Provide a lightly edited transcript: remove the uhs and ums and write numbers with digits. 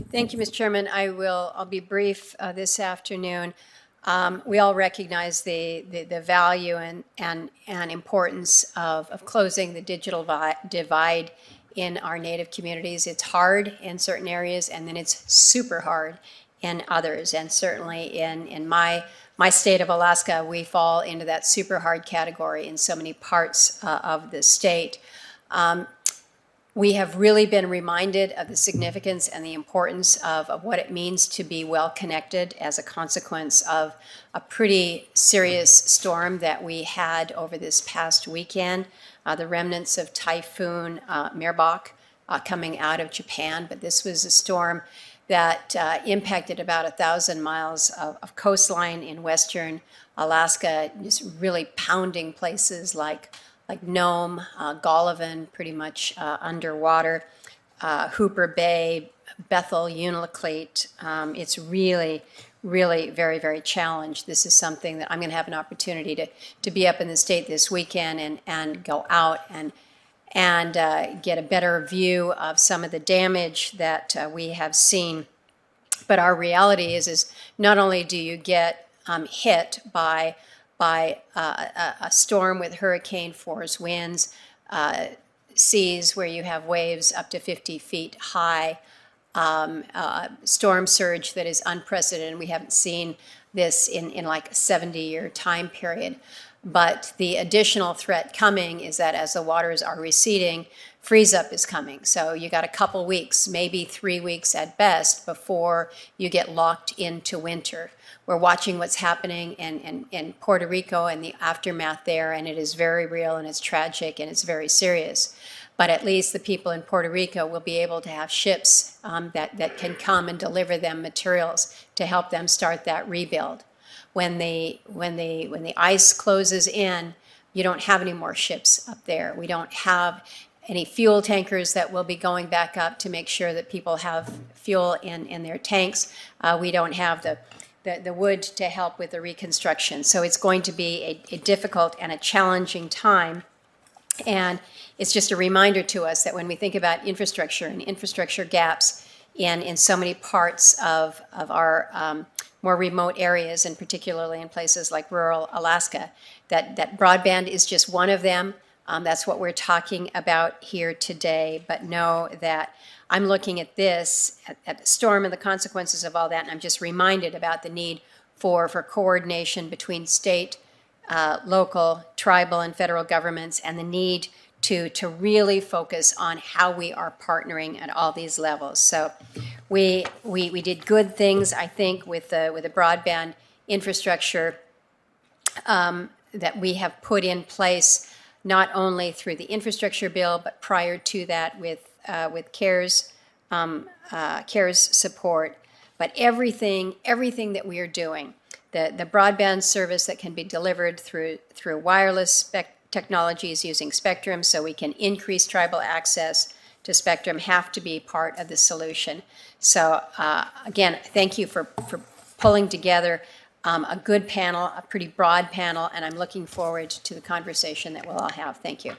Thank you, Mr. Chairman. I'll be brief this afternoon. We all recognize the value and importance of closing the digital divide in our Native communities. It's hard in certain areas, and then it's super hard in others. And certainly in my state of Alaska, we fall into that super hard category in so many parts of the state. We have really been reminded of the significance and the importance of what it means to be well connected as a consequence of a pretty serious storm that we had over this past weekend, the remnants of Typhoon Murkowski coming out of Japan. But this was a storm that impacted about 1,000 miles of coastline in western Alaska, just really pounding places like Nome, Golovin, pretty much underwater, Hooper Bay, Bethel, Unalakleet. It's really, really very, very challenged. This is something that I'm going to have an opportunity to be up in the state this weekend and go out and get a better view of some of the damage that we have seen. But our reality is not only do you get hit by a storm with hurricane force winds, seas where you have waves up to 50 feet high, storm surge that is unprecedented. We haven't seen this in like a 70-year time period. But the additional threat coming is that as the waters are receding, freeze up is coming. So you got a couple weeks, maybe 3 weeks at best, before you get locked into winter. We're watching what's happening in Puerto Rico and the aftermath there, and it is very real and it's tragic and it's very serious. But at least the people in Puerto Rico will be able to have ships that can come and deliver them materials to help them start that rebuild. When the ice closes in, you don't have any more ships up there. We don't have any fuel tankers that will be going back up to make sure that people have fuel in their tanks. We don't have the wood to help with the reconstruction. So it's going to be a difficult and a challenging time. And it's just a reminder to us that when we think about infrastructure and infrastructure gaps in so many parts of our more remote areas, and particularly in places like rural Alaska, that broadband is just one of them. That's what we're talking about here today. But know that I'm looking at this, at the storm and the consequences of all that, and I'm just reminded about the need for coordination between state, local, tribal, and federal governments, and the need to really focus on how we are partnering at all these levels. So we did good things, I think, with the broadband infrastructure that we have put in place, not only through the infrastructure bill, but prior to that with CARES support. But everything that we are doing, the broadband service that can be delivered through wireless technologies using spectrum, so we can increase tribal access to spectrum, have to be part of the solution. So again, thank you for pulling together a good panel, a pretty broad panel, and I'm looking forward to the conversation that we'll all have. Thank you.